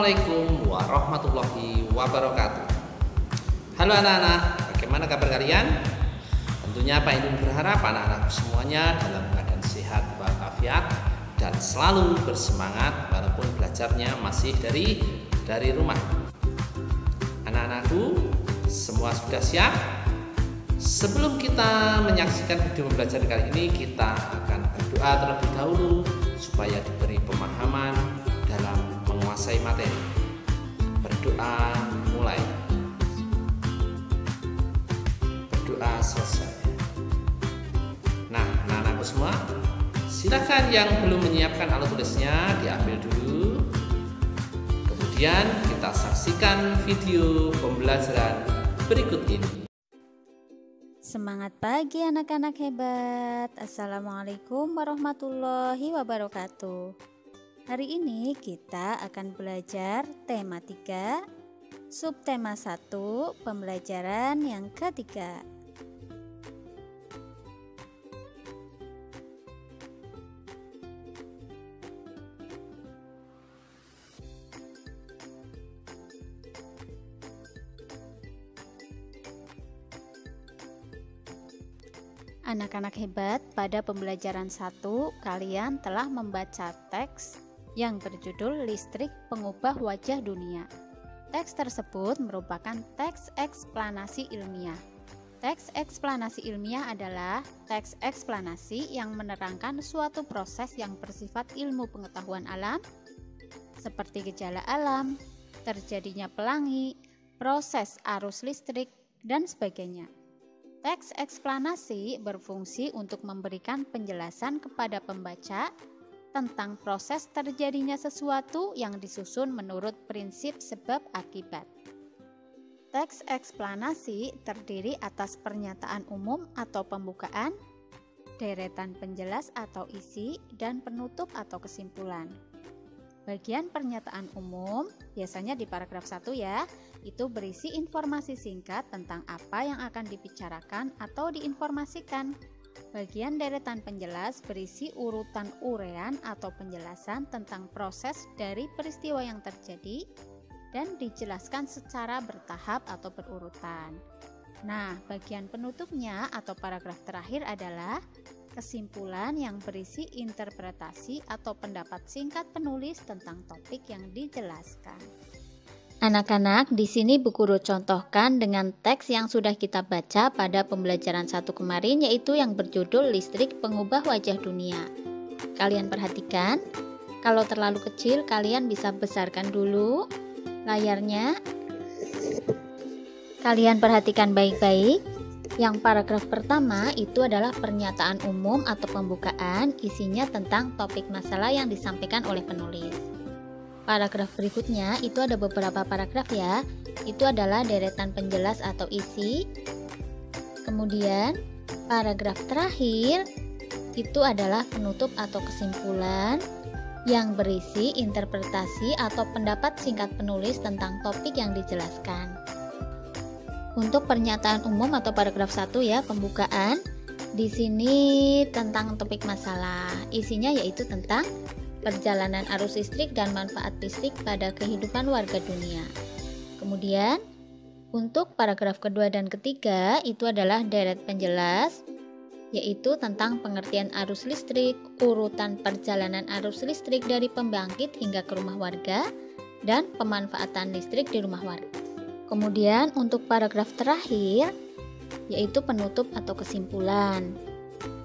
Assalamualaikum warahmatullahi wabarakatuh. Halo anak-anak, bagaimana kabar kalian? Tentunya Pak Indun berharap anak-anak semuanya dalam keadaan sehat walafiat dan selalu bersemangat walaupun belajarnya masih dari rumah. Anak-anakku, semua sudah siap? Sebelum kita menyaksikan video pembelajaran kali ini, kita akan berdoa terlebih dahulu supaya diberi pemahaman dalam menguasai materi. Berdoa mulai. Berdoa selesai. Nah, anak-anakku semua, silakan yang belum menyiapkan alat tulisnya diambil dulu. Kemudian kita saksikan video pembelajaran berikut ini. Semangat pagi anak-anak hebat. Assalamualaikum warahmatullahi wabarakatuh. Hari ini kita akan belajar tema 3, subtema 1, pembelajaran yang ketiga. Anak-anak hebat, pada pembelajaran 1 kalian telah membaca teks yang berjudul Listrik Pengubah Wajah Dunia. Teks tersebut merupakan teks eksplanasi ilmiah. Teks eksplanasi ilmiah adalah teks eksplanasi yang menerangkan suatu proses yang bersifat ilmu pengetahuan alam, seperti gejala alam, terjadinya pelangi, proses arus listrik, dan sebagainya. Teks eksplanasi berfungsi untuk memberikan penjelasan kepada pembaca tentang proses terjadinya sesuatu yang disusun menurut prinsip sebab akibat. Teks eksplanasi terdiri atas pernyataan umum atau pembukaan, deretan penjelas atau isi, dan penutup atau kesimpulan. Bagian pernyataan umum, biasanya di paragraf 1 ya, itu berisi informasi singkat tentang apa yang akan dibicarakan atau diinformasikan. Bagian deretan penjelas berisi urutan urean atau penjelasan tentang proses dari peristiwa yang terjadi dan dijelaskan secara bertahap atau berurutan. Nah, bagian penutupnya atau paragraf terakhir adalah kesimpulan yang berisi interpretasi atau pendapat singkat penulis tentang topik yang dijelaskan. Anak-anak, di sini Bu Guru contohkan dengan teks yang sudah kita baca pada pembelajaran 1 kemarin, yaitu yang berjudul Listrik Pengubah Wajah Dunia. Kalian perhatikan, kalau terlalu kecil kalian bisa besarkan dulu layarnya. Kalian perhatikan baik-baik. Yang paragraf pertama itu adalah pernyataan umum atau pembukaan, isinya tentang topik masalah yang disampaikan oleh penulis. Paragraf berikutnya itu ada beberapa paragraf ya, itu adalah deretan penjelas atau isi. Kemudian paragraf terakhir itu adalah penutup atau kesimpulan yang berisi interpretasi atau pendapat singkat penulis tentang topik yang dijelaskan. Untuk pernyataan umum atau paragraf 1 ya, pembukaan, di sini tentang topik masalah, isinya yaitu tentang perjalanan arus listrik dan manfaat listrik pada kehidupan warga dunia. Kemudian, untuk paragraf kedua dan ketiga itu adalah deret penjelas, yaitu tentang pengertian arus listrik, urutan perjalanan arus listrik dari pembangkit hingga ke rumah warga, dan pemanfaatan listrik di rumah warga. Kemudian, untuk paragraf terakhir, yaitu penutup atau kesimpulan.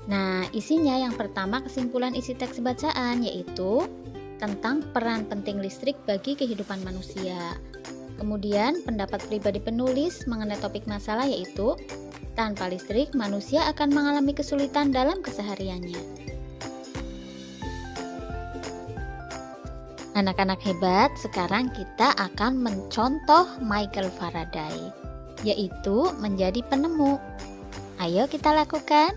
Nah, isinya yang pertama kesimpulan isi teks bacaan, yaitu tentang peran penting listrik bagi kehidupan manusia. Kemudian, pendapat pribadi penulis mengenai topik masalah yaitu tanpa listrik manusia akan mengalami kesulitan dalam kesehariannya. Anak-anak hebat, sekarang kita akan mencontoh Michael Faraday, yaitu menjadi penemu. Ayo kita lakukan.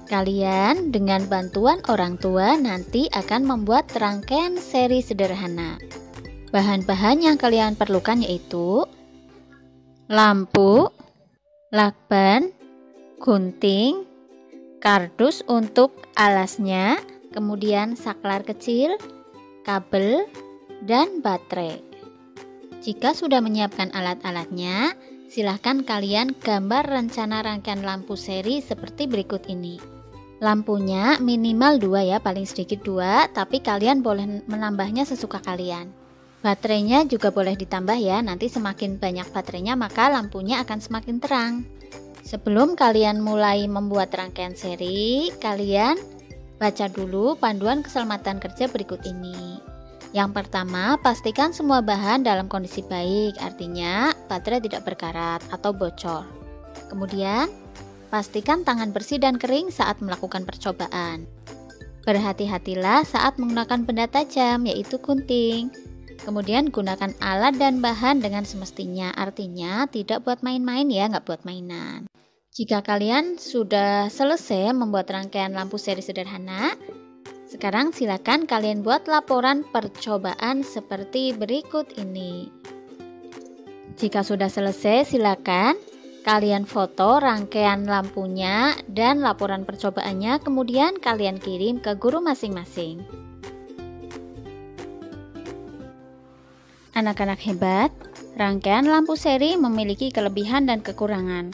Kalian dengan bantuan orang tua nanti akan membuat rangkaian seri sederhana. Bahan-bahan yang kalian perlukan yaitu lampu, lakban, gunting, kardus untuk alasnya, kemudian saklar kecil, kabel, dan baterai. Jika sudah menyiapkan alat-alatnya, silahkan kalian gambar rencana rangkaian lampu seri seperti berikut ini. Lampunya minimal 2 ya, paling sedikit 2, tapi kalian boleh menambahnya sesuka kalian. Baterainya juga boleh ditambah ya, nanti semakin banyak baterainya maka lampunya akan semakin terang. Sebelum kalian mulai membuat rangkaian seri, kalian baca dulu panduan keselamatan kerja berikut ini. Yang pertama, pastikan semua bahan dalam kondisi baik, artinya baterai tidak berkarat atau bocor. Kemudian, pastikan tangan bersih dan kering saat melakukan percobaan. Berhati-hatilah saat menggunakan benda tajam, yaitu gunting. Kemudian gunakan alat dan bahan dengan semestinya, artinya tidak buat main-main ya, nggak buat mainan. Jika kalian sudah selesai membuat rangkaian lampu seri sederhana, sekarang silakan kalian buat laporan percobaan seperti berikut ini. Jika sudah selesai, silakan kalian foto rangkaian lampunya dan laporan percobaannya, kemudian kalian kirim ke guru masing-masing. Anak-anak hebat, rangkaian lampu seri memiliki kelebihan dan kekurangan.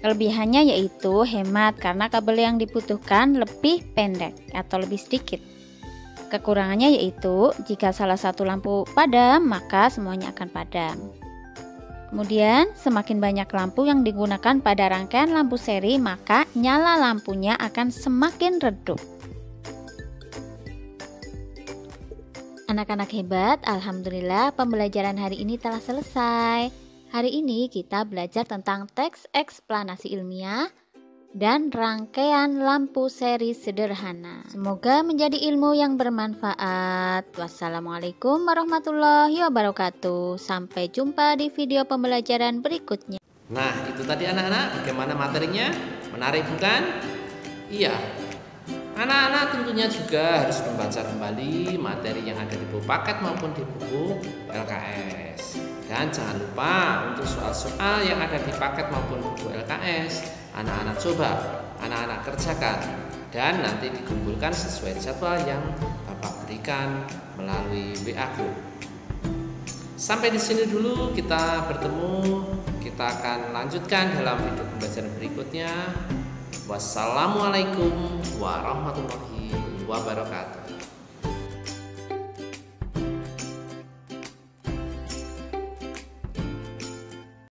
Kelebihannya yaitu hemat karena kabel yang dibutuhkan lebih pendek atau lebih sedikit. Kekurangannya yaitu jika salah satu lampu padam, maka semuanya akan padam. Kemudian, semakin banyak lampu yang digunakan pada rangkaian lampu seri, maka nyala lampunya akan semakin redup. Anak-anak hebat, alhamdulillah pembelajaran hari ini telah selesai. Hari ini kita belajar tentang teks eksplanasi ilmiah dan rangkaian lampu seri sederhana. Semoga menjadi ilmu yang bermanfaat. Wassalamualaikum warahmatullahi wabarakatuh. Sampai jumpa di video pembelajaran berikutnya. Nah, itu tadi anak-anak, bagaimana materinya? Menarik bukan? Iya. Anak-anak tentunya juga harus membaca kembali materi yang ada di buku paket maupun di buku LKS. Dan jangan lupa untuk soal-soal yang ada di paket maupun buku LKS, anak-anak coba, anak-anak kerjakan, dan nanti dikumpulkan sesuai jadwal yang Bapak berikan melalui WA Group. Sampai di sini dulu kita bertemu, kita akan lanjutkan dalam video pembelajaran berikutnya. Wassalamualaikum warahmatullahi wabarakatuh.